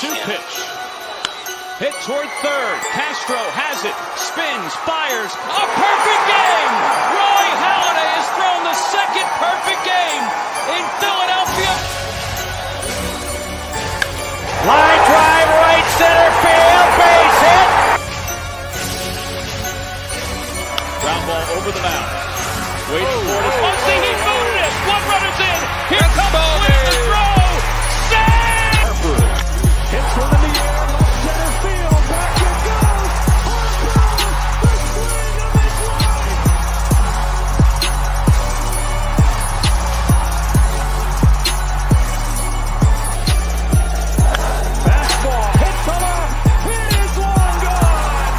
2 pitch. Hit toward third. Castro has it. Spins, fires. A perfect game! Roy Halladay has thrown the second perfect game in Philadelphia. Line drive, right center field, base hit. Ground ball over the mound. Waiting for it. Oh, see, he booted it. 1 runner's in. Here comes Swing the throw. Save! Harper hits one in the air. Left center field. Back it goes. Harper, the swing of his life. Fastball hit to left. It is long gone.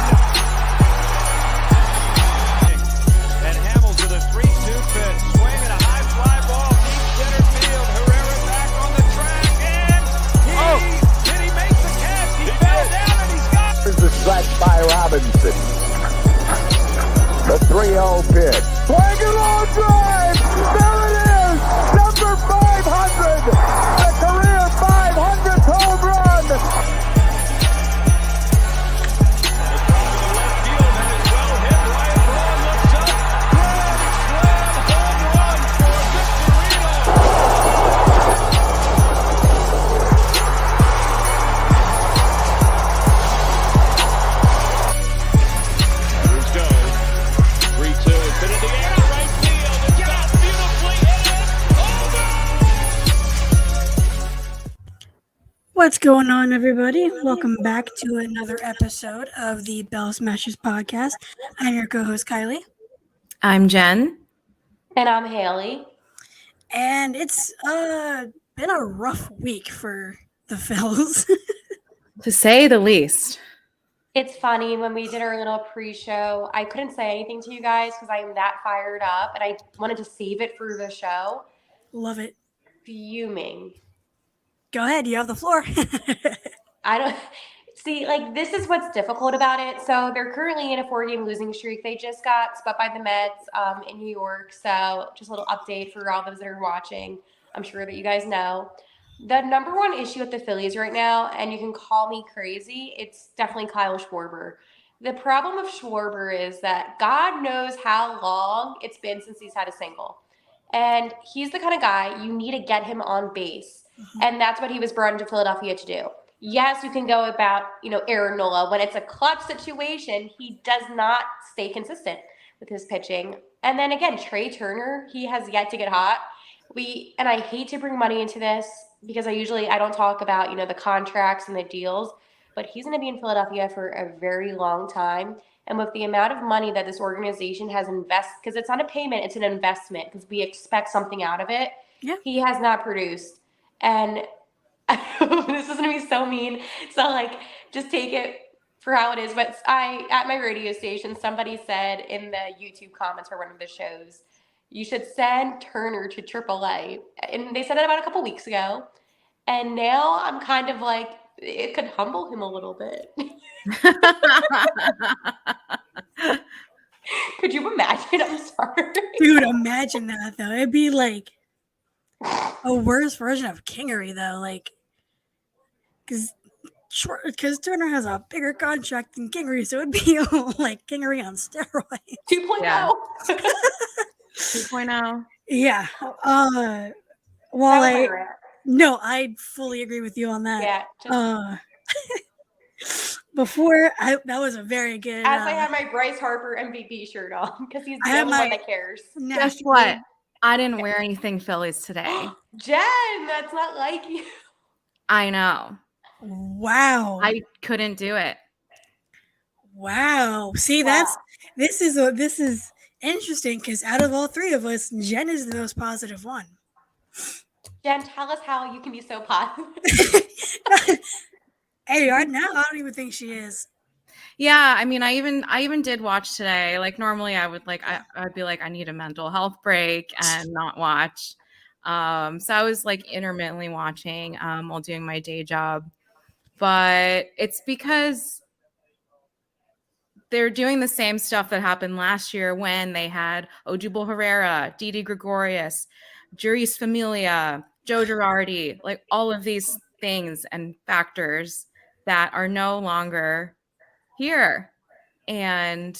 And Hamels with a 3-2 pitch. Swing and a high fly ball. Deep center field. Herrera back on the track. And did he make the catch? He fell down and he's got Here's the strike by Robinson. The 3-0 pitch. Swing and long drive. There it is. Number 500. The career 500th home run. What's going on, everybody? Welcome back to another episode of the Bell Smashers podcast. I'm your co-host, Kylie. I'm Jen. And I'm Haley. And it's been a rough week for the Phils. To say the least. It's funny, when we did our little pre-show, I couldn't say anything to you guys because I am that fired up, and I wanted to save it for the show. Love it. Fuming. Go ahead, you have the floor. I don't see, like, this is what's difficult about it. So they're currently in a 4-game losing streak. They just got swept by the Mets in New York. So just a little update for all those that are watching. I'm sure that you guys know. The number one issue with the Phillies right now, and you can call me crazy, it's definitely Kyle Schwarber. The problem with Schwarber is that God knows how long it's been since he's had a single. And he's the kind of guy you need to get him on base. And that's what he was brought into Philadelphia to do. Yes, you can go about, Aaron Nola. When it's a clutch situation, he does not stay consistent with his pitching. And then again, Trey Turner, he has yet to get hot. And I hate to bring money into this because I don't talk about, the contracts and the deals, but he's going to be in Philadelphia for a very long time. And with the amount of money that this organization has invested, because it's not a payment, it's an investment, because we expect something out of it. Yeah. He has not produced. And this is going to be so mean. So, just take it for how it is. But at my radio station, somebody said in the YouTube comments for one of the shows, you should send Turner to AAA. And they said it about a couple weeks ago. And now I'm kind of like, it could humble him a little bit. Could you imagine? I'm sorry. Dude, imagine that, though. It'd be like a worse version of Kingery, though. Because Turner has a bigger contract than Kingery, so it'd be like Kingery on steroids. 2.0. Yeah. 2.0. Yeah. No, I fully agree with you on that. Yeah. That was a very good. As I have my Bryce Harper MVP shirt on, because he's the only one that cares. Guess what? I didn't wear anything Phillies today. Jen, that's not like you. I know. Wow. I couldn't do it. Wow. See, this is interesting because out of all three of us, Jen is the most positive one. Jen, tell us how you can be so positive. Hey, right now I don't even think she is. Yeah, I mean, I even did watch today. Like normally I would I'd be like, I need a mental health break and not watch. So I was intermittently watching while doing my day job. But it's because they're doing the same stuff that happened last year when they had Odubel Herrera, Didi Gregorius, Juris Familia, Joe Girardi, all of these things and factors that are no longer here. And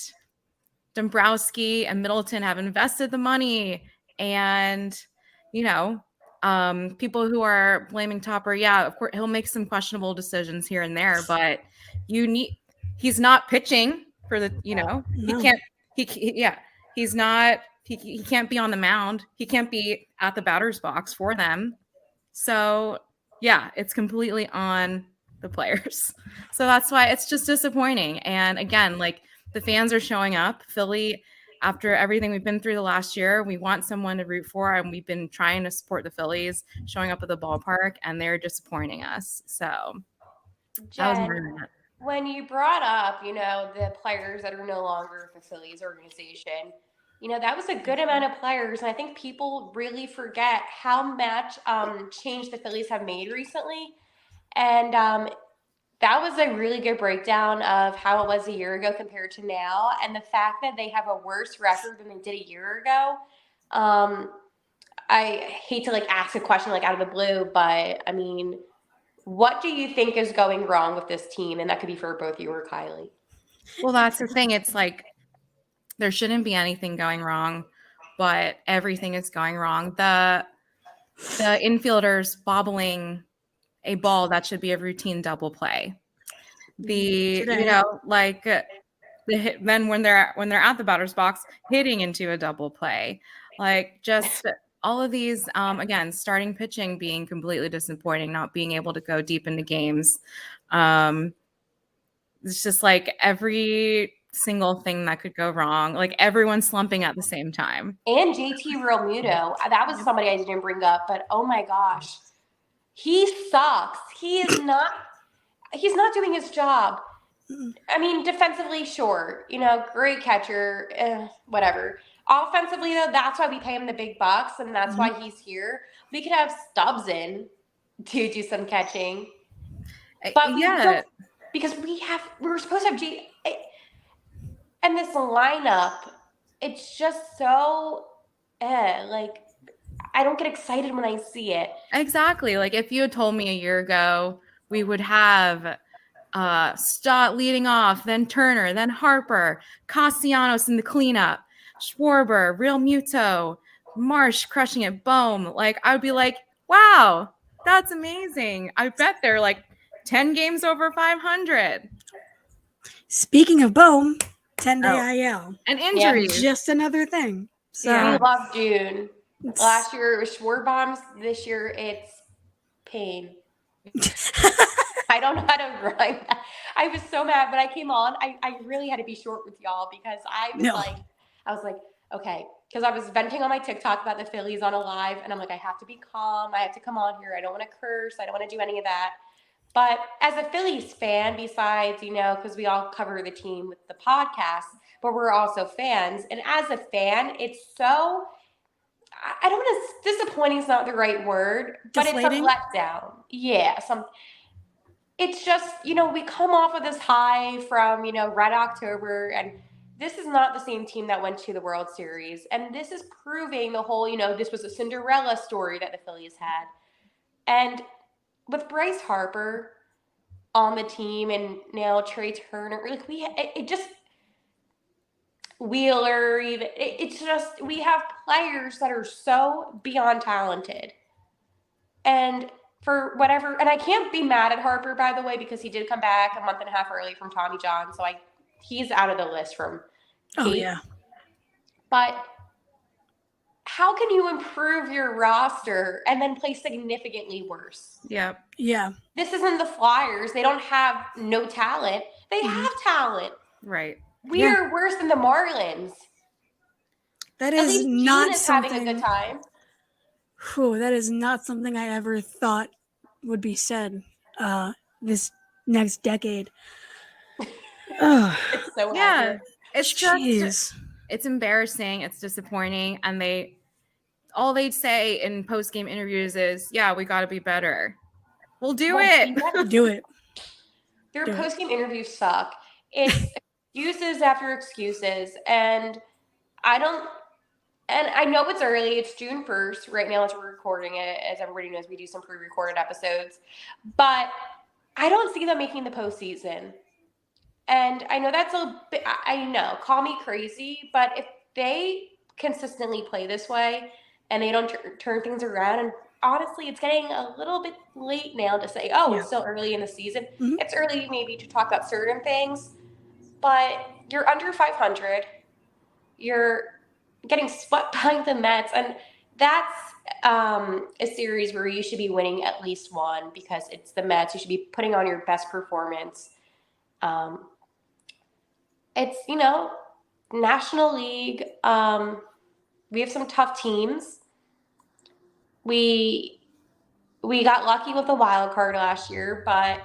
Dombrowski and Middleton have invested the money, and people who are blaming Topper, yeah, of course he'll make some questionable decisions here and there, but he's not pitching for the No. he's not he can't be on the mound, he can't be at the batter's box for them. So yeah, it's completely on the players. So that's why it's just disappointing. And again, like, the fans are showing up. Philly, after everything we've been through the last year, we want someone to root for, and we've been trying to support the Phillies, showing up at the ballpark, and they're disappointing us. So Jen, when you brought up, the players that are no longer with the Phillies organization, that was a good amount of players. And I think people really forget how much change the Phillies have made recently. And that was a really good breakdown of how it was a year ago compared to now. And the fact that they have a worse record than they did a year ago. I hate to ask a question out of the blue, but I mean, what do you think is going wrong with this team? And that could be for both you or Kylie. Well, that's the thing. It's like, there shouldn't be anything going wrong, but everything is going wrong. The infielders bobbling a ball that should be a routine double play. Then when they're at the batter's box, hitting into a double play, just all of these, again, starting pitching being completely disappointing, not being able to go deep into games. It's just every single thing that could go wrong, everyone slumping at the same time. And JT Realmuto, that was somebody I didn't bring up, but oh my gosh, he sucks. He's not doing his job. I mean, defensively, sure, great catcher, whatever. Offensively, though, that's why we pay him the big bucks, and that's why he's here. We could have Stubbs in to do some catching, but because we're supposed to have and this lineup, it's just so I don't get excited when I see it. Exactly. If you had told me a year ago we would have Stott leading off, then Turner, then Harper, Castellanos in the cleanup, Schwarber, Realmuto, Marsh crushing it, Bohm, I would be wow, that's amazing. I bet they're 10 games over 500. Speaking of Bohm, 10-day IL. And injuries. Just another thing. So we love June. Last year it was Schwarbombs. This year it's pain. I don't know how to write that. I was so mad, but I came on. I really had to be short with y'all because I was like, okay. Because I was venting on my TikTok about the Phillies on a live, and I'm like, I have to be calm. I have to come on here. I don't want to curse. I don't want to do any of that. But as a Phillies fan, besides, because we all cover the team with the podcast, but we're also fans. And as a fan, it's so, I don't want to, disappointing is not the right word, but deflating? It's a letdown. Yeah. It's just, we come off of this high from, Red October, and this is not the same team that went to the World Series. And this is proving the whole, this was a Cinderella story that the Phillies had. And with Bryce Harper on the team and now Trey Turner, Wheeler, even it's just, we have players that are so beyond talented. And for whatever, and I can't be mad at Harper, by the way, because he did come back a month and a half early from Tommy John, so he's out of the list from Kate. Oh yeah. But how can you improve your roster and then play significantly worse? Yeah. Yeah. This isn't the Flyers. They don't have no talent. They have talent. Right. We are worse than the Marlins. That At is least not Gene is something. having a good time. That is not something I ever thought would be said this next decade. It's so accurate. It's just, it's embarrassing. It's disappointing. And all they'd say in post-game interviews is, yeah, we got to be better. We'll do it. Do it. Their post-game interviews suck. It's excuses after excuses. And I don't And I know it's early. It's June 1st right now as we're recording it. As everybody knows, we do some pre-recorded episodes. But I don't see them making the postseason. And I know that's a bit, I know, call me crazy, but if they consistently play this way and they don't turn things around, and honestly, it's getting a little bit late now to say, oh, it's still early in the season. Mhm. It's early maybe to talk about certain things, but you're under 500. You're getting swept by the Mets, and that's a series where you should be winning at least one because it's the Mets. You should be putting on your best performance. It's, National League. We have some tough teams. We got lucky with the wild card last year, but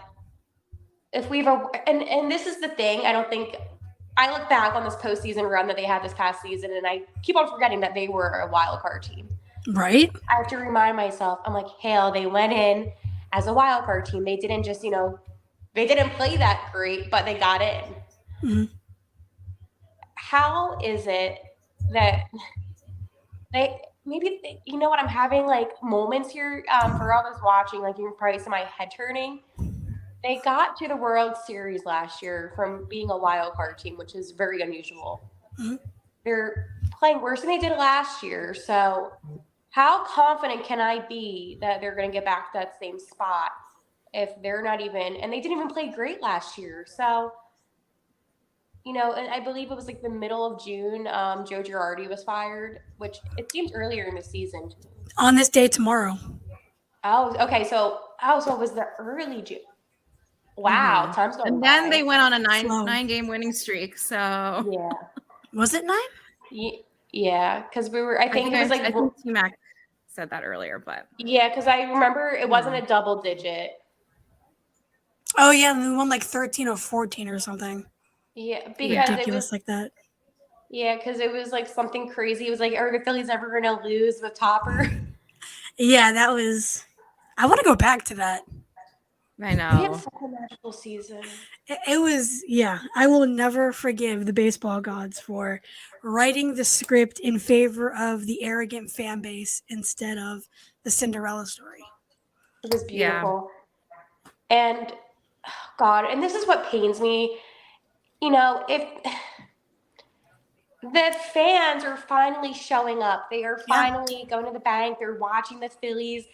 if we've and this is the thing, I don't think I look back on this postseason run that they had this past season, and I keep on forgetting that they were a wild card team. Right. I have to remind myself. I'm like, hell, they went in as a wild card team. They didn't just, they didn't play that great, but they got in. Mm-hmm. How is it that I'm having like moments here for all those watching, like you can probably see my head turning. They got to the World Series last year from being a wild card team, which is very unusual. Mm-hmm. They're playing worse than they did last year. So how confident can I be that they're going to get back to that same spot if they're not even, and they didn't even play great last year. So, and I believe it was like the middle of June, Joe Girardi was fired, which it seems earlier in the season. On this day tomorrow. Oh, okay. So it was the early June. Wow, Mm-hmm. time's going And by. then they went on a nine-game winning streak. So yeah, Was it 9? yeah, because I think it was like I think T-Mac said that earlier, but yeah, because I remember it wasn't a double digit. Oh yeah, and we won like 13 or 14 or something. Yeah, because Ridiculous like that. Yeah, because it was like something crazy. It was like, are the Phillies ever going to lose with Topper? Yeah, that was. I want to go back to that. I We know. had such a magical season. It was, yeah. I will never forgive the baseball gods for writing the script in favor of the arrogant fan base instead of the Cinderella story. It was beautiful. And God, and this is what pains me. If the fans are finally showing up, they are finally going to the bank, they're watching the Phillies.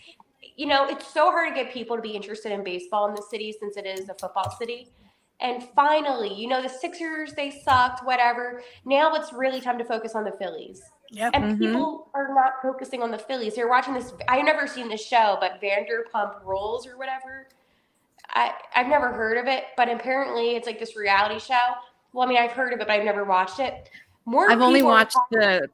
It's so hard to get people to be interested in baseball in the city since it is a football city. And finally, the Sixers, they sucked, whatever. Now it's really time to focus on the Phillies. Yep. And people are not focusing on the Phillies. They're watching this. I've never seen this show, but Vanderpump Rules or whatever. I've never heard of it, but apparently it's like this reality show. Well, I mean, I've heard of it, but I've never watched it. I've only watched the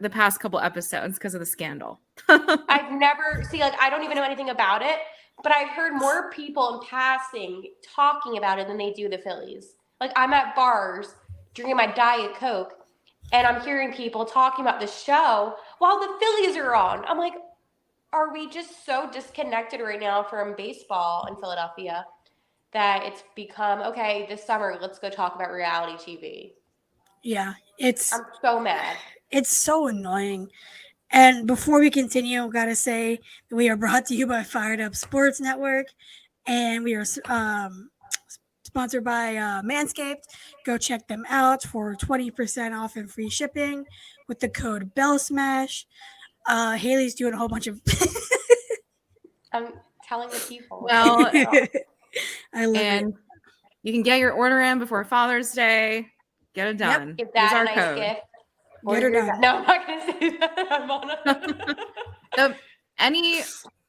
past couple episodes because of the scandal. I've never I don't even know anything about it, but I've heard more people in passing talking about it than they do the Phillies. Like I'm at bars drinking my Diet Coke, and I'm hearing people talking about the show while the Phillies are on. I'm like, are we just so disconnected right now from baseball in Philadelphia that it's become, okay, this summer, let's go talk about reality TV? Yeah, I'm so mad. It's so annoying. And before we continue, I've got to say that we are brought to you by Fired Up Sports Network, and we are sponsored by Manscaped. Go check them out for 20% off and free shipping with the code BELLSMASH. Haley's doing a whole bunch of. I'm telling the people. Well, I love it. You can get your order in before Father's Day. Get it done. Give that Use our a nice code. gift. Get her done. No, I'm not going to say that. I'm on Any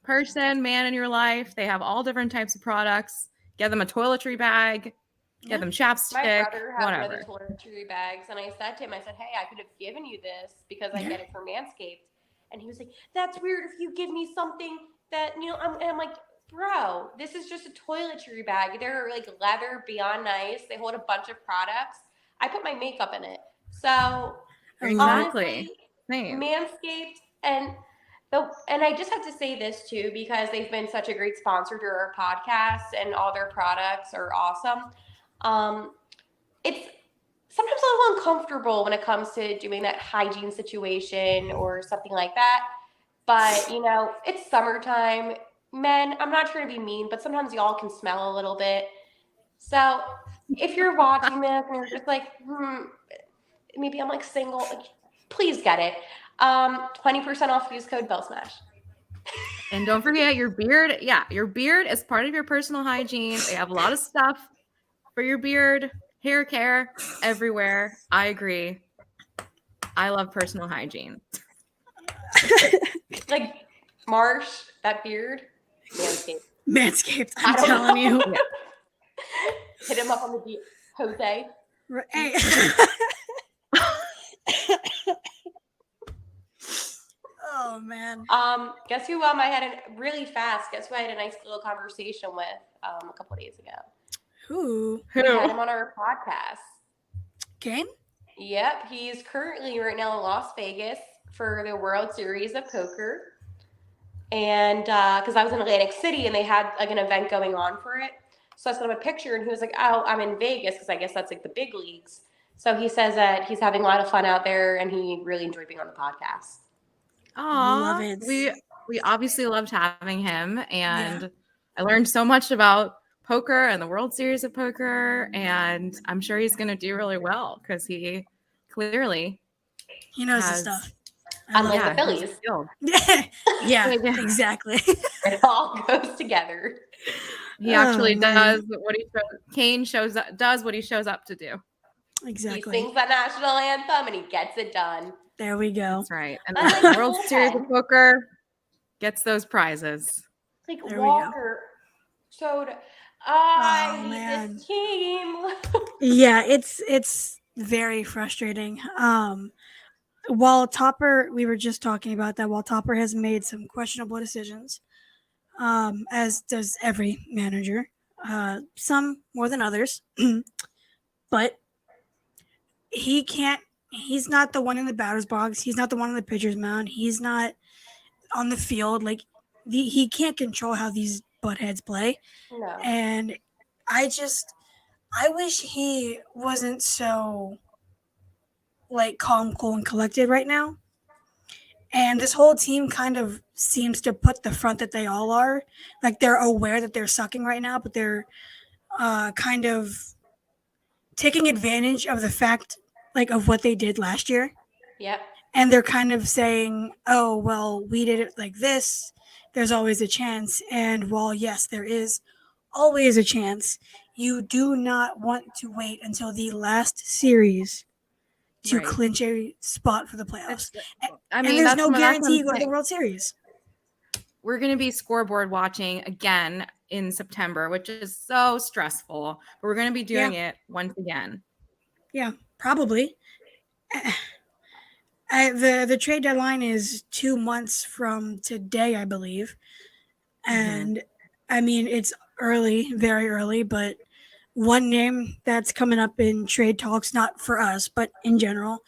person, man in your life, they have all different types of products. Get them a toiletry bag. Get them chapstick. My brother has whatever. one of the toiletry bags, and I said to him, hey, I could have given you this because I get it from Manscaped. And he was like, that's weird if you give me something that, I'm like, bro, this is just a toiletry bag. They're like leather, beyond nice. They hold a bunch of products. I put my makeup in it. So Exactly. honestly, Manscaped and I just have to say this too, because they've been such a great sponsor to our podcast and all their products are awesome. It's sometimes a little uncomfortable when it comes to doing that hygiene situation or something like that. But, it's summertime. Men, I'm not trying to be mean, but sometimes y'all can smell a little bit. So if you're watching this and you're just like, maybe I'm like single, like, please get it. 20% off, use code BELLSMASH. And don't forget your beard. Yeah, your beard is part of your personal hygiene. They have a lot of stuff for your beard, hair care, everywhere. I agree. I love personal hygiene. Like Marsh, that beard, Manscaped. Manscaped, I'm telling you. Yeah. Hit him up on the Jose. Hey. Oh man. Guess who I had Guess who I had a nice little conversation with a couple of days ago. Who? We had him on our podcast. Kane? Yep, he's currently right now in Las Vegas for the World Series of Poker. And because I was in Atlantic City and they had like an event going on for it. So I sent him a picture and he was like, oh, I'm in Vegas because I guess that's like the big leagues. So he says that he's having a lot of fun out there and he really enjoyed being on the podcast. Love it. We obviously loved having him, and I learned so much about poker and the World Series of Poker, and I'm sure he's going to do really well because he clearly knows his stuff. Unlike the Phillies. Yeah, exactly. It all goes together. He actually does what he does what he shows up to do. Exactly. He sings the national anthem and he gets it done. There we go. That's right. And the World Series of Poker gets those prizes. Like there Walker showed, I need this team. Yeah, it's very frustrating. While Topper, we were just talking about that, while Topper has made some questionable decisions, as does every manager, some more than others, but he's not the one in the batter's box. He's not the one on the pitcher's mound. He's not on the field. Like, he can't control how these buttheads play. No. And I wish he wasn't so, like, calm, cool, and collected right now. And this whole team kind of seems to put the front that they all are. Like, they're aware that they're sucking right now, but they're kind of taking advantage of the fact, like, of what they did last year. Yep. And they're kind of saying, oh, well, we did it like this. There's always a chance. And while, yes, there is always a chance, you do not want to wait until the last series to clinch a spot for the playoffs. I mean, and there's no guarantee you go to the World Series. We're going to be scoreboard watching again in September, which is so stressful. But we're going to be doing it once again. Yeah, probably. The trade deadline is 2 months from today, I believe. And, I mean, it's early, very early, but one name that's coming up in trade talks, not for us, but in general,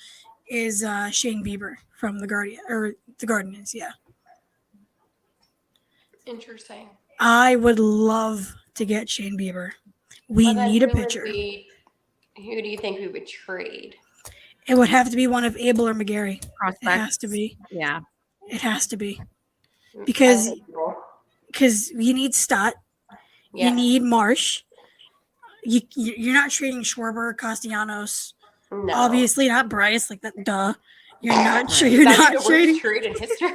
is Shane Bieber from the Guardians, yeah. Interesting. I would love to get Shane Bieber. We need a pitcher. Who do you think we would trade? It would have to be one of Abel or McGarry. Prospects. It has to be. Yeah. It has to be. Because you need Stott. Yeah. You need Marsh. You're not trading Schwarber or Castellanos. No. Obviously not Bryce. Like that, duh. You're not sure. You're not trading. Trade in history.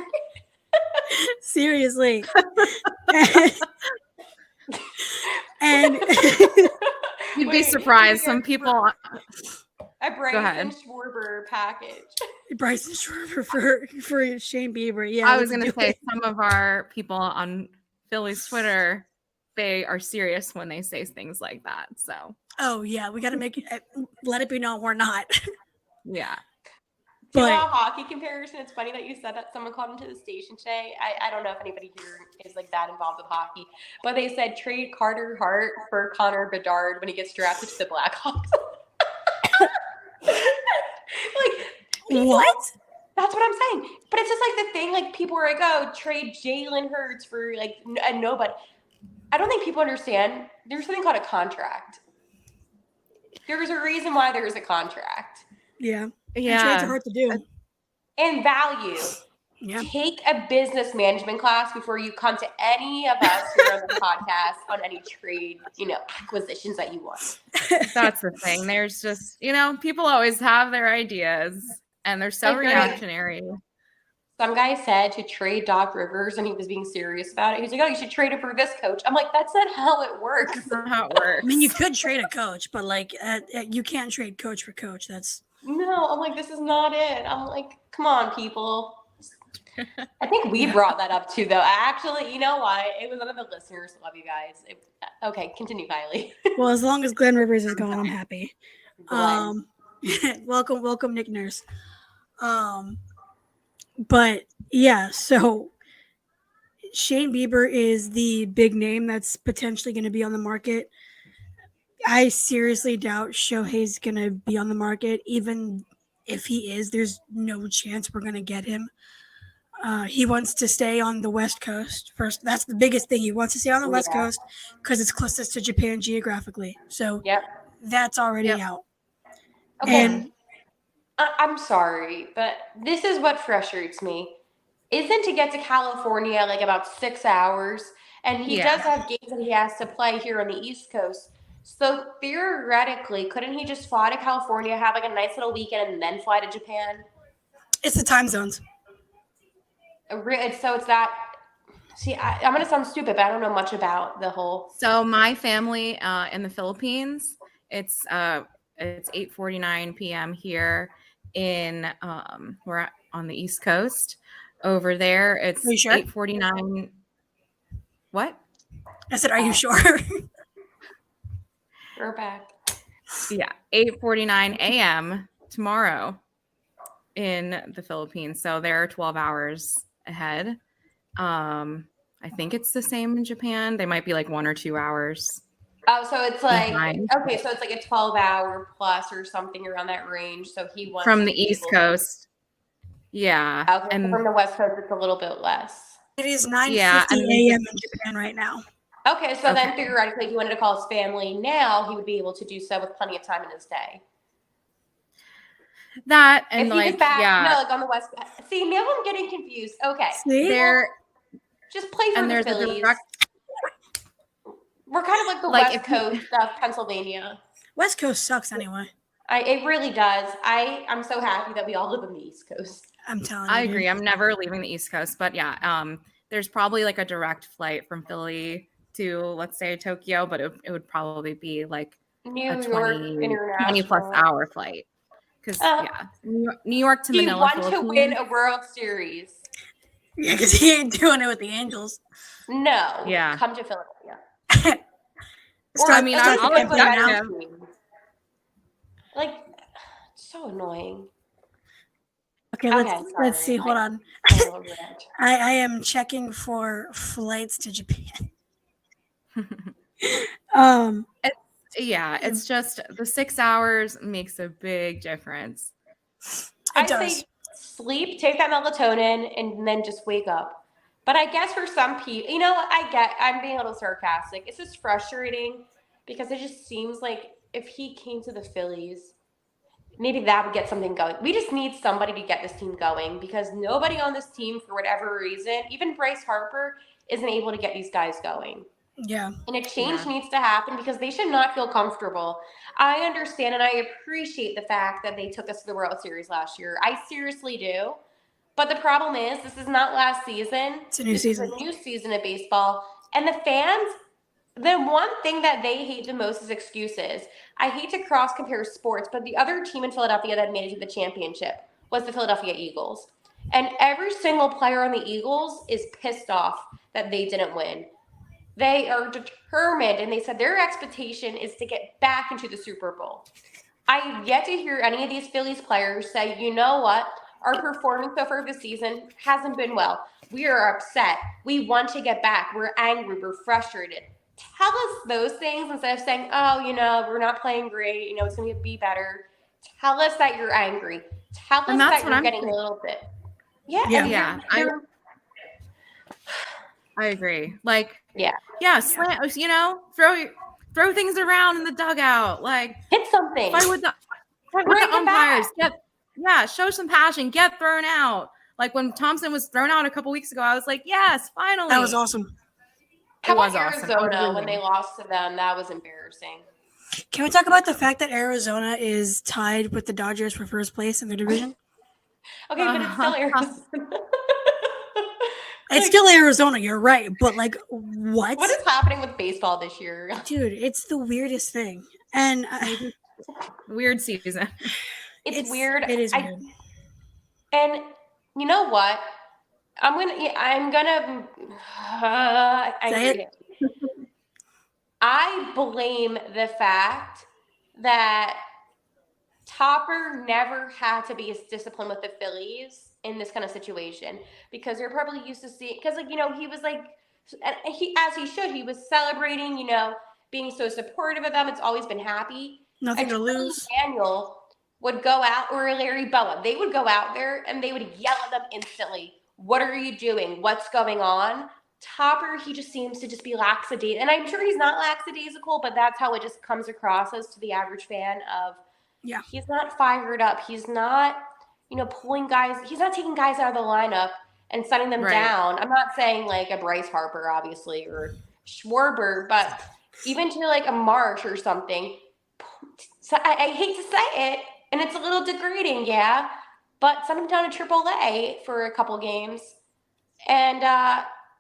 Seriously. and you'd be surprised. Some people. A Bryson Schwarber package. Bryson Schwarber for Shane Bieber. Yeah. I was going to say some of our people on Phillies Twitter, they are serious when they say things like that. So. Oh yeah, we got to make it. Let it be known we're not. Yeah. But a hockey comparison, it's funny that you said that. Someone called into the station today. I don't know if anybody here is like that involved with hockey, but they said trade Carter Hart for Connor Bedard when he gets drafted to the Blackhawks. Like people, what? That's what I'm saying. But it's just like the thing. Like people were like, "Oh, trade Jalen Hurts for like a nobody." I don't think people understand. There's something called a contract. There's a reason why there's a contract. Yeah. Yeah. And trades are hard to do. And value. Yeah. Take a business management class before you come to any of us here on the podcast on any trade, acquisitions that you want. That's the thing. There's just, people always have their ideas and they're so reactionary. Some guy said to trade Doc Rivers and he was being serious about it. He's like, oh, you should trade it for this coach. I'm like, that's not how it works. That's not how it works. I mean, you could trade a coach, but like you can't trade coach for coach. No, I'm like, this is not it. I'm like, come on, people. I think we brought that up too, though. Actually, you know what? It was one of the listeners. Love you guys. Okay, continue, Kylie. Well, as long as Glenn Rivers is gone, I'm happy. Welcome, Nick Nurse. But yeah, so Shane Bieber is the big name that's potentially going to be on the market. I seriously doubt Shohei's going to be on the market. Even if he is, there's no chance we're going to get him. He wants to stay on the West Coast first. That's the biggest thing. He wants to stay on the West Coast because it's closest to Japan geographically. So that's already out. Okay. And I'm sorry, but this is what frustrates me. Isn't to get to California like about 6 hours? And he does have games that he has to play here on the East Coast. So theoretically, couldn't he just fly to California, have like a nice little weekend, and then fly to Japan? It's the time zones. So it's that. See, I'm going to sound stupid, but I don't know much about the whole. So my family in the Philippines, it's 8:49 p.m. here in we're on the East Coast. Over there, it's 8:49. What? I said, are you sure? We're back. Yeah, 8:49 a.m. tomorrow in the Philippines. So they're 12 hours ahead. I think it's the same in Japan. They might be like 1 or 2 hours. Oh, so it's like behind. Okay, so it's like a 12-hour plus or something around that range. So he wants from the East Coast. Yeah, okay, and from the West Coast, it's a little bit less. It is 9:50 a.m. in Japan right now. Okay, so then theoretically, if he wanted to call his family now, he would be able to do so with plenty of time in his day. That and if like he was back, no, like on the West. See, now I'm getting confused. Okay, there just play for the Phillies. We're kind of like the West Coast of Pennsylvania. West Coast sucks anyway. It really does. I'm so happy that we all live on the East Coast. I'm telling you. I agree. I'm never leaving the East Coast, but yeah, there's probably like a direct flight from Philly to, let's say, Tokyo, but it would probably be like a 20 plus hour flight. Because New York to Manila. Do you want to win a World Series? Yeah, because he ain't doing it with the Angels. No. Yeah. Come to Philadelphia. I'll accept him. Like, so annoying. Okay, let's see. Hold on. I am checking for flights to Japan. It's just the 6 hours makes a big difference. I say sleep, take that melatonin, and then just wake up. But I guess for some people, I'm being a little sarcastic. It's just frustrating because it just seems like if he came to the Phillies, maybe that would get something going. We just need somebody to get this team going because nobody on this team, for whatever reason, even Bryce Harper, isn't able to get these guys going. Yeah. And a change needs to happen because they should not feel comfortable. I understand and I appreciate the fact that they took us to the World Series last year. I seriously do. But the problem is this is not last season. It's a new season. It's a new season of baseball. And the fans, the one thing that they hate the most is excuses. I hate to cross-compare sports, but the other team in Philadelphia that made it to the championship was the Philadelphia Eagles. And every single player on the Eagles is pissed off that they didn't win. They are determined, and they said their expectation is to get back into the Super Bowl. I have yet to hear any of these Phillies players say, you know what, our performance so far this season hasn't been well. We are upset. We want to get back. We're angry. We're frustrated. Tell us those things instead of saying, oh, we're not playing great. It's going to be better. Tell us that you're angry. Tell us that you're getting a little bit. Yeah. I agree. Like, throw throw things around in the dugout. Like hit something. fight with the umpires. Show some passion. Get thrown out. Like when Thompson was thrown out a couple weeks ago, I was like, yes, finally. That was awesome. How about Arizona when they lost to them? That was embarrassing. Can we talk about the fact that Arizona is tied with the Dodgers for first place in the division? Okay, but it's still Arizona. It's still Arizona, you're right. But like, what? What is happening with baseball this year? Dude, it's the weirdest thing. And weird season. It's weird. It is weird. And you know what? I blame the fact that Topper never had to be as disciplined with the Phillies in this kind of situation, because they're probably used to seeing, because he was like, as he should, he was celebrating, being so supportive of them. It's always been happy. Nothing to lose. Daniel would go out, or Larry Boa, they would go out there and they would yell at them instantly. What are you doing? What's going on? Topper, he just seems to just be lackadaisical. And I'm sure he's not lackadaisical, but that's how it just comes across as to the average fan of, he's not fired up. He's not, pulling guys. He's not taking guys out of the lineup and setting them down. I'm not saying like a Bryce Harper, obviously, or Schwarber, but even to like a Marsh or something. So I hate to say it, and it's a little degrading, but send him down to AAA for a couple games and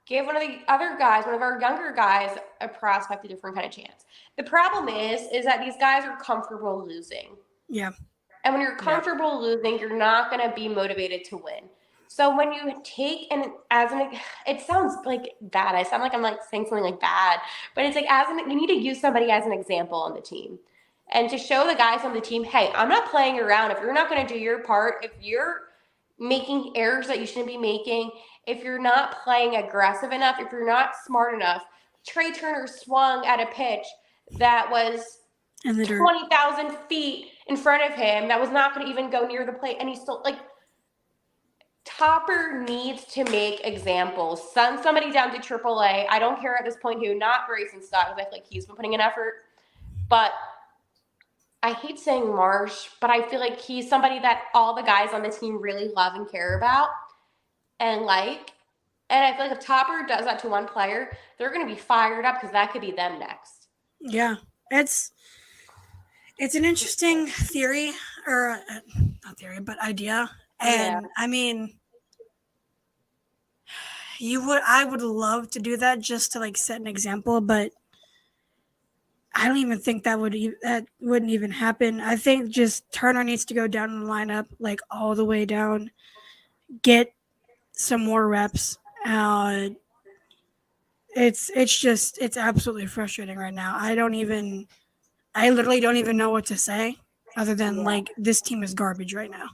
give one of the other guys, one of our younger guys, a prospect, a different kind of chance. The problem is that these guys are comfortable losing. Yeah. And when you're comfortable losing, you're not going to be motivated to win. So when you take it sounds like bad. I sound like I'm like saying something like bad, but it's like you need to use somebody as an example on the team. And to show the guys on the team, hey, I'm not playing around. If you're not going to do your part, if you're making errors that you shouldn't be making, if you're not playing aggressive enough, if you're not smart enough. Trey Turner swung at a pitch that was 20,000 feet in front of him that was not going to even go near the plate. And he's still Topper needs to make examples. Send somebody down to AAA. I don't care at this point who, not Grayson Stott, because I feel like he's been putting an effort. But I hate saying Marsh, but I feel like he's somebody that all the guys on the team really love and care about and like. And I feel like if Topper does that to one player, they're going to be fired up because that could be them next. Yeah, it's an interesting theory, or not theory, but idea. And I mean, I would love to do that just to like set an example, but I don't even think that wouldn't even happen. I think just Turner needs to go down in the lineup, like all the way down, get some more reps. It's absolutely frustrating right now. I literally don't even know what to say other than like, this team is garbage right now.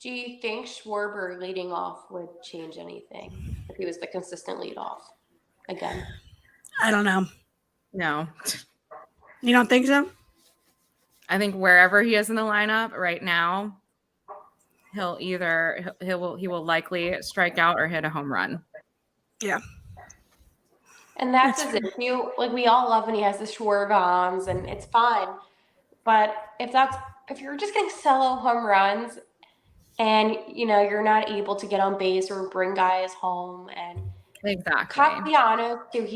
Do you think Schwarber leading off would change anything if he was the consistent lead off again? I don't know. No. You don't think so? I think wherever he is in the lineup right now, he will likely strike out or hit a home run. Yeah. And that's his issue. Like, we all love when he has the Schwarber bombs, and it's fine. But if you're just getting solo home runs and you're not able to get on base or bring guys home, and exactly. Castellanos too,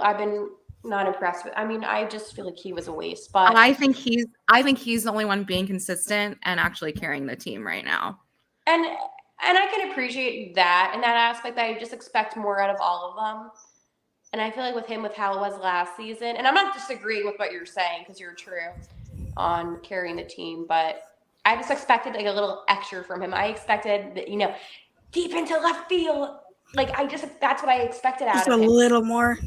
I've been not impressed with. I mean, I just feel like he was a waste. But I think he's the only one being consistent and actually carrying the team right now. And I can appreciate that and that aspect, that I just expect more out of all of them. And I feel like with him, with how it was last season, and I'm not disagreeing with what you're saying because you're true on carrying the team, but I just expected like a little extra from him. I expected that, deep into left field. Like, that's what I expected out of him. Just a little more.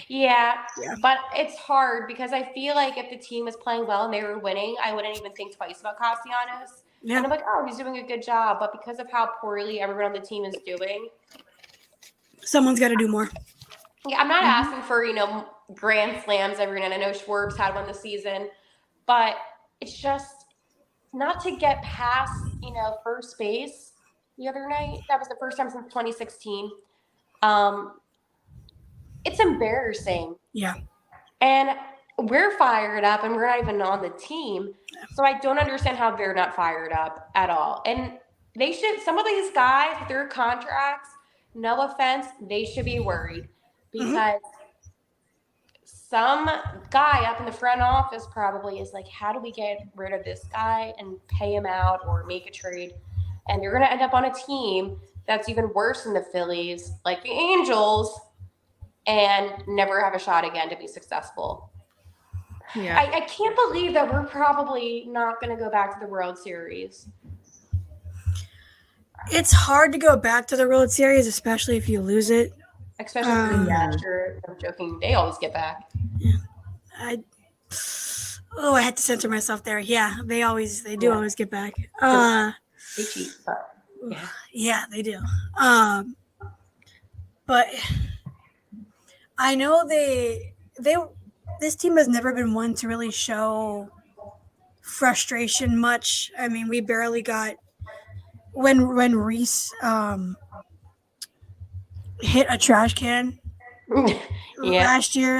Yeah, but it's hard because I feel like if the team was playing well and they were winning, I wouldn't even think twice about Castellanos. Yeah. And I'm like, oh, he's doing a good job. But because of how poorly everyone on the team is doing, someone's got to do more. Yeah, I'm not asking for, grand slams every night. I know Schwarb's had one this season, but it's just not to get past, first base the other night. That was the first time since 2016. It's embarrassing. Yeah. And we're fired up and we're not even on the team. So I don't understand how they're not fired up at all. And they should, some of these guys with their contracts, no offense, they should be worried because some guy up in the front office probably is like, how do we get rid of this guy and pay him out or make a trade? And you're going to end up on a team that's even worse than the Phillies, like the Angels, and never have a shot again to be successful. Yeah. I can't believe that we're probably not going to go back to the World Series. It's hard to go back to the World Series, especially if you lose it. Especially for the Astros. I'm joking. They always get back. I had to censor myself there. Yeah, they do always get back. They cheat, but yeah, they do. But I know this team has never been one to really show frustration much. I mean, we barely got when Reese hit a trash can last year,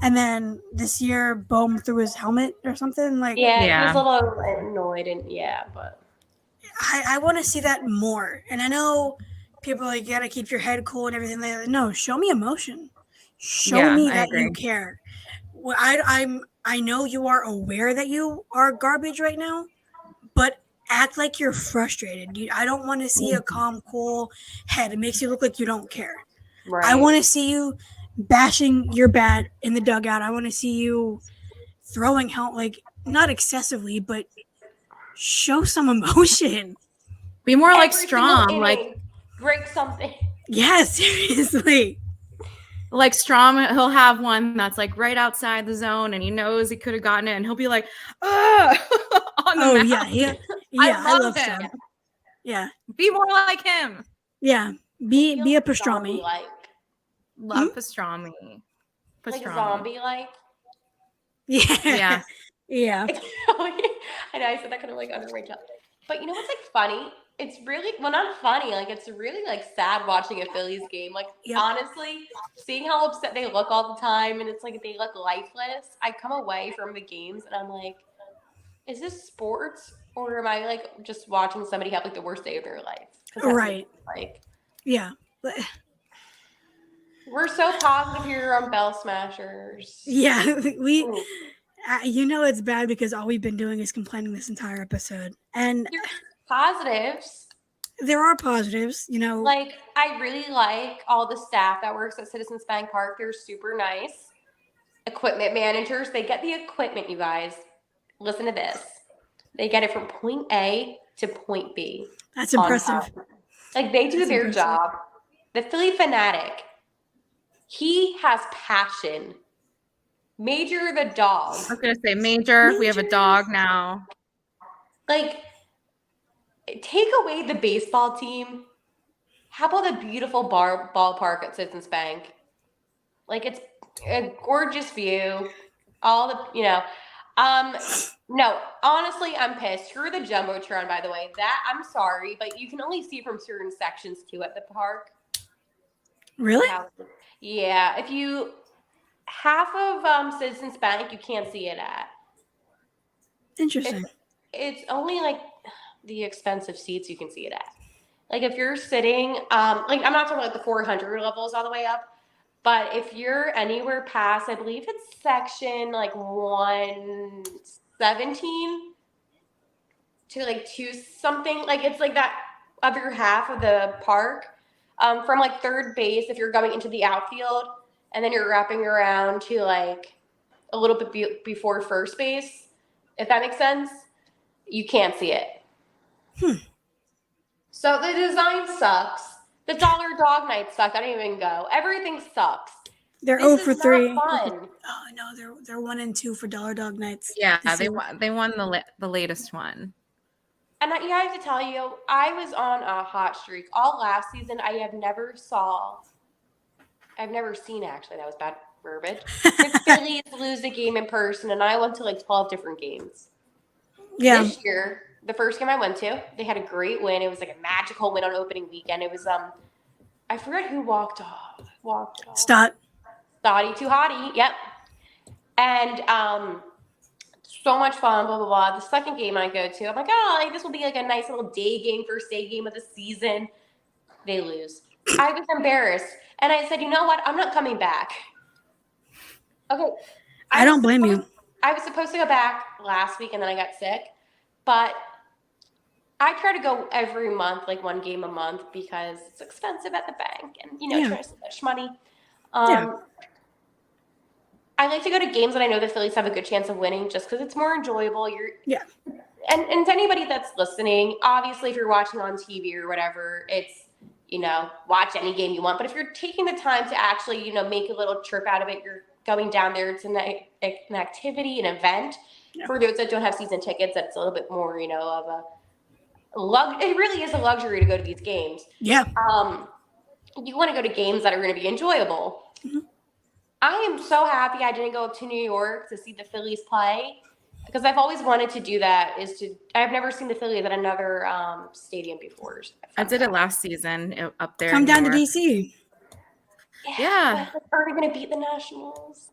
and then this year Bohm threw his helmet or something. He was a little annoyed, and but I want to see that more. And I know people you gotta keep your head cool and everything like that. No, show me emotion. Show me that you care. Well, I know you are aware that you are garbage right now, but act like you're frustrated. I don't want to see a calm, cool head. It makes you look like you don't care. Right. I want to see you bashing your bat in the dugout. I want to see you throwing help, not excessively, but show some emotion. Be more like Strom. Break something. Yeah, seriously. Like Strom, he'll have one that's right outside the zone, and he knows he could have gotten it, and he'll be like, on the mound. Yeah. I love him. Strom. Yeah. Be more like him. Yeah. Be a pastrami. Love pastrami. Like zombie-like? Yeah. Yeah. I know I said that kind of under my job. But you know what's funny? It's really, not funny. It's really sad watching a Phillies game. Honestly, seeing how upset they look all the time, and it's they look lifeless. I come away from the games and I'm like, is this sports, or am I just watching somebody have the worst day of their life? Right. Yeah. We're so positive here on Bell Smashers. Yeah, we. It's bad because all we've been doing is complaining this entire episode, and positives. There are positives, I really like all the staff that works at Citizens Bank Park. They're super nice. Equipment managers, they get the equipment, you guys. Listen to this. They get it from point A to point B. That's impressive. They do their job. The Philly fanatic, he has passion. Major the dog. I was going to say Major. We have a dog now. Take away the baseball team. How about the beautiful ballpark at Citizens Bank? It's a gorgeous view. All the, no, honestly, I'm pissed. Screw the Jumbotron, by the way. That, I'm sorry, but you can only see from certain sections, too, at the park. Really? Yeah. If you, half of Citizens Bank, you can't see it at. Interesting. It's only, the expensive seats you can see it at. If you're sitting, I'm not talking about the 400 levels all the way up, but if you're anywhere past, I believe it's section 117 to 2 something, it's that other half of the park, from third base if you're going into the outfield, and then you're wrapping around to a little bit before first base, if that makes sense. You can't see it. So the design sucks. The Dollar Dog Night sucked. I didn't even go. Everything sucks. They're 0 for 3. Fun. Oh no, they're 1 and 2 for Dollar Dog Nights. Yeah, they won the latest one. And I have to tell you, I was on a hot streak all last season. I've never seen actually. That was bad verbiage. The Phillies lose a game in person, and I went to 12 different games. Yeah. This year, the first game I went to, they had a great win. It was a magical win on opening weekend. It was I forget who walked off. Stott. Stotty too hottie. Yep. And so much fun, blah, blah, blah. The second game I go to, I'm like, oh, like, this will be like a nice little day game, first day game of the season. They lose. I was embarrassed. And I said, you know what? I'm not coming back. Okay. I don't blame you. I was supposed to go back last week and then I got sick. But I try to go every month, like one game a month, because it's expensive at the bank and, trying to save much money. I like to go to games that I know the Phillies have a good chance of winning just because it's more enjoyable. And to anybody that's listening, obviously if you're watching on TV or whatever, it's, watch any game you want. But if you're taking the time to actually, make a little trip out of it, you're going down there. It's an activity, an event. Yeah. For those that don't have season tickets, that's a little bit more, of a it really is a luxury to go to these games. Yeah. You want to go to games that are going to be enjoyable. Mm-hmm. I am so happy I didn't go up to New York to see the Phillies play because I've always wanted to do that. I've never seen the Phillies at another stadium before. I did it last season up there. Come down to DC. Yeah. Are we going to beat the Nationals?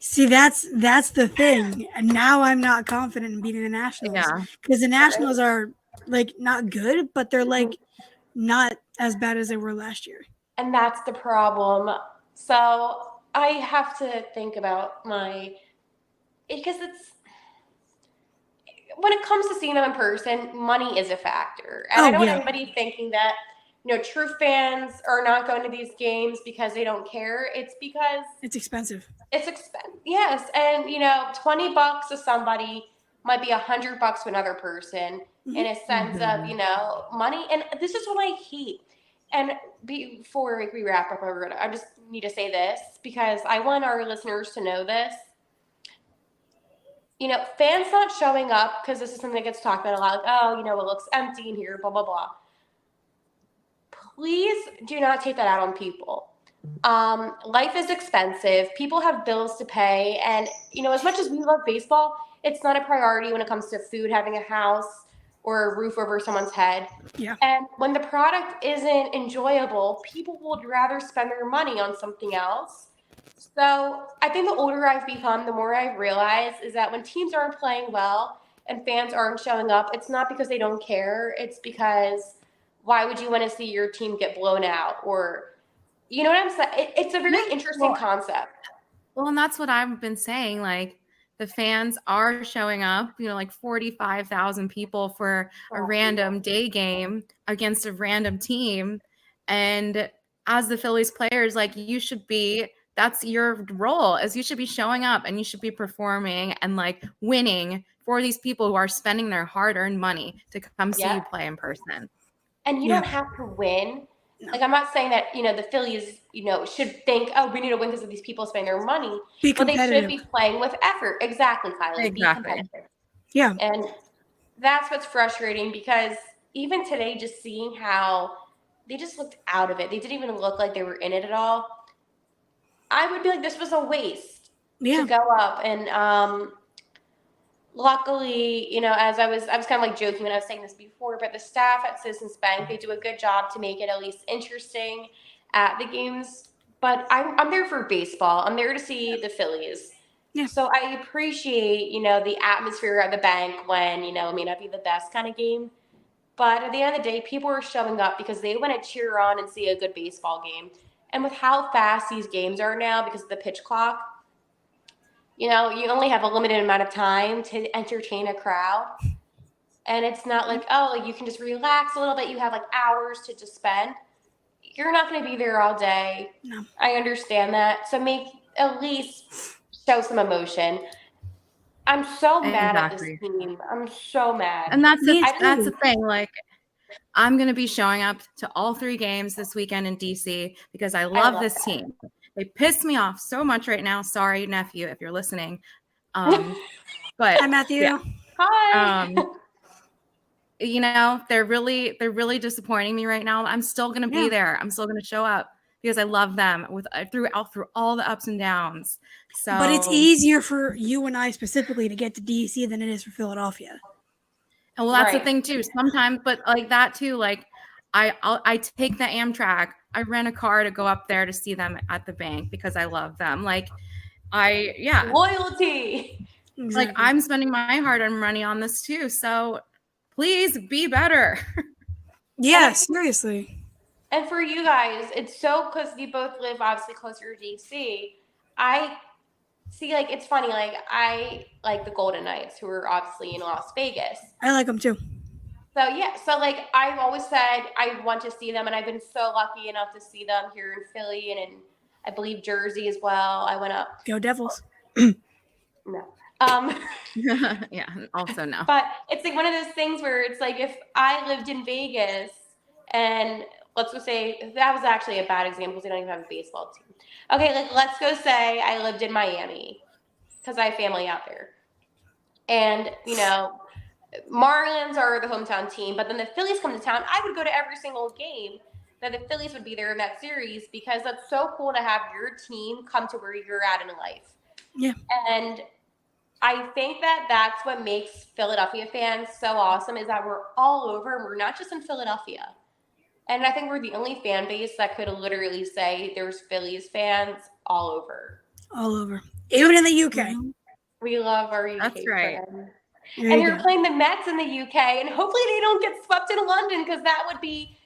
See, that's the thing. And now I'm not confident in beating the Nationals. Yeah. Because the Nationals are like not good, but they're like not as bad as they were last year. And that's the problem. So I have to think about because when it comes to seeing them in person, money is a factor. And I don't want anybody thinking that, true fans are not going to these games because they don't care. It's because it's expensive. It's expensive. Yes. And, $20 to somebody might be $100 to another person in a sense of, money. And this is what I hate. And before we wrap up, I just need to say this because I want our listeners to know this. Fans not showing up because this is something that gets talked about a lot. Like, it looks empty in here, blah, blah, blah. Please do not take that out on people. Life is expensive. People have bills to pay. And, as much as we love baseball, it's not a priority when it comes to food, having a house, or a roof over someone's head. Yeah. And when the product isn't enjoyable, people would rather spend their money on something else. So I think the older I've become, the more I've realized is that when teams aren't playing well and fans aren't showing up, it's not because they don't care. It's because why would you want to see your team get blown out? Or, you know what I'm saying? It's a very interesting concept. Well, and that's what I've been saying. Like, the fans are showing up, like 45,000 people for a random day game against a random team. And as the Phillies players, like that's your role, is you should be showing up and you should be performing and like winning for these people who are spending their hard-earned money to come see you play in person. And you don't have to win. Like, I'm not saying that, the Phillies, should think, oh, we need to win because of these people spending their money. But they should be playing with effort. Exactly, Kylie. Exactly. Be competitive. Yeah. And that's what's frustrating because even today, just seeing how they just looked out of it. They didn't even look like they were in it at all. I would be like, this was a waste to go up. And luckily, as I was kind of like joking when I was saying this before, but the staff at Citizens Bank, they do a good job to make it at least interesting at the games. But I'm there for baseball. I'm there to see the Phillies. Yeah. So I appreciate, the atmosphere at the bank when, it may not be the best kind of game. But at the end of the day, people are showing up because they want to cheer on and see a good baseball game. And with how fast these games are now because of the pitch clock, you only have a limited amount of time to entertain a crowd. And it's not like, you can just relax a little bit. You have like hours to just spend. You're not going to be there all day. No. I understand that. So at least show some emotion. I'm so mad at this team. I'm so mad. And that's the thing. Like, I'm going to be showing up to all 3 games this weekend in DC because I love this team. They piss me off so much right now. Sorry, nephew, if you're listening. But hi, Matthew. Yeah. Hi. They're really disappointing me right now. I'm still going to be there. I'm still going to show up because I love them through all the ups and downs. So, but it's easier for you and I specifically to get to DC than it is for Philadelphia. And well, that's the thing too. Sometimes, but like that too. Like I take the Amtrak. I rent a car to go up there to see them at the bank because I love them. Like, Loyalty. Exactly. Like I'm spending my hard-earned money on this too. So please be better. Yeah, seriously. And for you guys, it's so because you both live obviously closer to DC. I see, like, it's funny. Like, I like the Golden Knights, who are obviously in Las Vegas. I like them too. So yeah, so like I've always said I want to see them, and I've been so lucky enough to see them here in Philly and in, I believe, Jersey as well. I went up. Go Devils. No. Yeah, also no. But it's like one of those things where it's like if I lived in Vegas and let's go say that was actually a bad example because they don't even have a baseball team. Okay, like let's go say I lived in Miami because I have family out there. And, you know, Marlins are the hometown team, but then the Phillies come to town. I would go to every single game that the Phillies would be there in that series because that's so cool to have your team come to where you're at in life. Yeah. And I think that that's what makes Philadelphia fans so awesome is that we're all over and we're not just in Philadelphia. And I think we're the only fan base that could literally say there's Phillies fans all over. All over. Even in the UK. We love our UK That's right. friends. There And you you're go. playing the Mets in the UK, and hopefully they don't get swept in London because that would be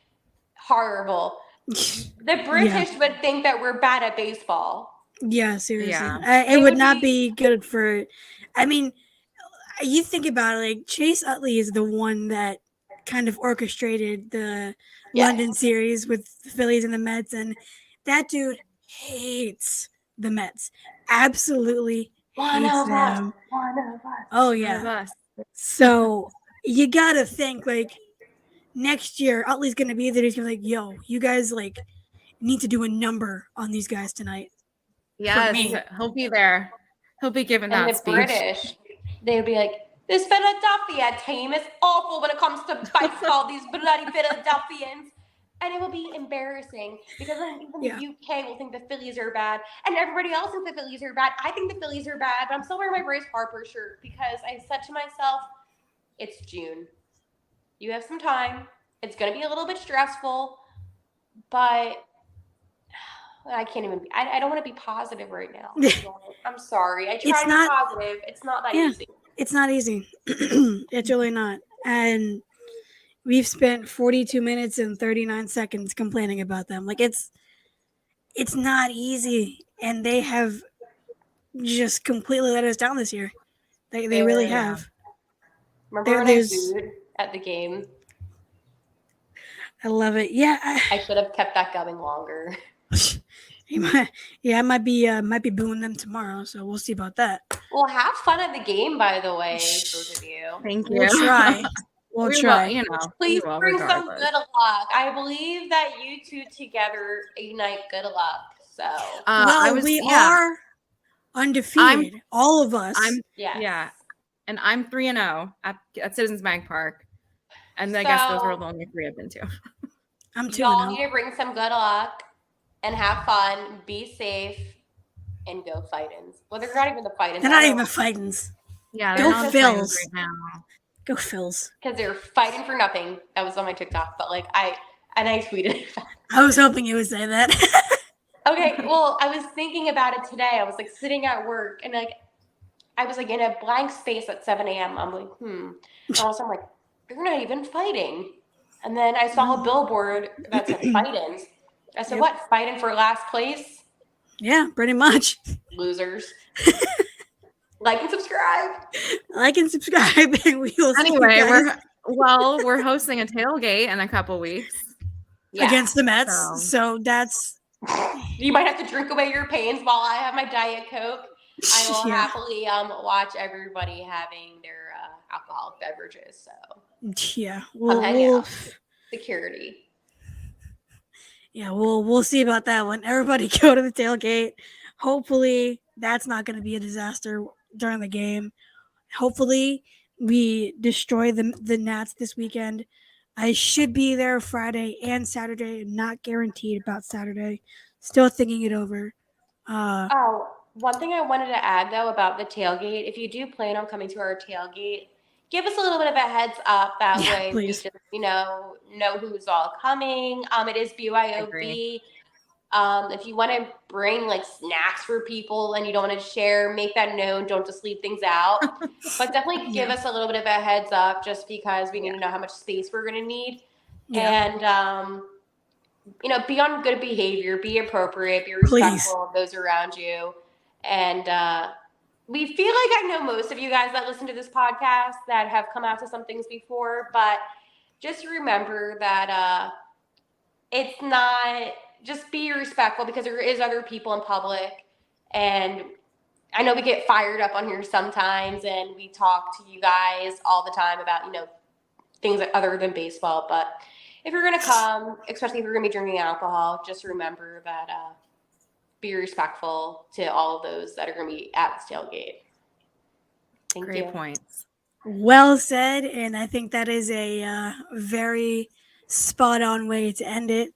horrible. The British would think that we're bad at baseball. Yeah, seriously. Yeah. It would not be good for. I mean, you think about it, like Chase Utley is the one that kind of orchestrated the London series with the Phillies and the Mets, and that dude hates the Mets. Absolutely hates them. One of us. Oh yeah. So you gotta think like next year Utley's gonna be there. He's gonna be like, "Yo, you guys like need to do a number on these guys tonight." Yes, me. he'll be there. He'll be giving And that the speech. British, they would be like, this Philadelphia team is awful when it comes to baseball, these bloody Philadelphians. And it will be embarrassing because then even the UK will think the Phillies are bad. And everybody else thinks the Phillies are bad. I think the Phillies are bad, but I'm still wearing my Bryce Harper shirt because I said to myself, it's June. You have some time. It's going to be a little bit stressful, but I can't even be. I don't want to be positive right now. I'm sorry. I try to be positive. It's not that easy. It's not easy. It's really not. And we've spent 42 minutes and 39 seconds complaining about them. Like it's not easy. And they have just completely let us down this year. They really have. Remember when I booed at the game? I love it. Yeah. I should have kept that going longer. I might be booing them tomorrow, so we'll see about that. Well, have fun at the game, by the way, both of you. Thank you. We'll try. We'll try. You know, please bring some good luck. I believe that you two together ignite good luck. So, we are undefeated, all of us. Yeah, and I'm 3-0 at Citizens Bank Park, and I guess those were the only 3 I've been to. I'm 2-0. Y'all need to bring some good luck. And have fun, be safe, and go Fightins. Well, they're not even the Fightins. They're not even the Fightins. Yeah, go Phils. Right now. Go Phils. Because they're fighting for nothing. That was on my TikTok, but like I tweeted it. I was hoping you would say that. Okay, well, I was thinking about it today. I was like sitting at work, and like I was like in a blank space at 7 a.m. I'm like, And all of a sudden, I'm like, they're not even fighting. And then I saw a billboard that said Fightins. I said, what? Fighting for last place? Yeah, pretty much. Losers. Like and subscribe. Like and subscribe. And we will anyway, we're hosting a tailgate in a couple weeks. Against the Mets. So that's... You might have to drink away your pains while I have my Diet Coke. I will happily watch everybody having their alcoholic beverages. So yeah. Security. Yeah, we'll see about that one. Everybody go to the tailgate. Hopefully, that's not going to be a disaster during the game. Hopefully, we destroy the Nats this weekend. I should be there Friday and Saturday. I'm not guaranteed about Saturday. Still thinking it over. One thing I wanted to add, though, about the tailgate. If you do plan on coming to our tailgate, give us a little bit of a heads up. That way please. We just, know who's all coming. It is BYOB. If you want to bring like snacks for people and you don't want to share, make that known. Don't just leave things out. But definitely give us a little bit of a heads up just because we need to know how much space we're going to need. And, be on good behavior, be appropriate, be respectful of those around you. And we feel like I know most of you guys that listen to this podcast that have come out to some things before, but just remember that it's not – just be respectful because there is other people in public. And I know we get fired up on here sometimes and we talk to you guys all the time about, things other than baseball. But if you're going to come, especially if you're going to be drinking alcohol, just remember that be respectful to all of those that are going to be at the tailgate. Thank you. Great points. Well said. And I think that is a very spot on way to end it.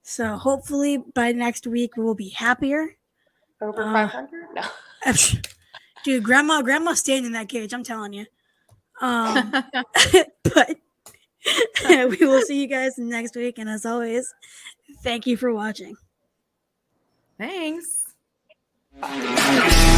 So hopefully by next week we'll be happier. Over 500? No. Dude, grandma's staying in that cage, I'm telling you. But we will see you guys next week. And as always, thank you for watching. Thanks. Bye.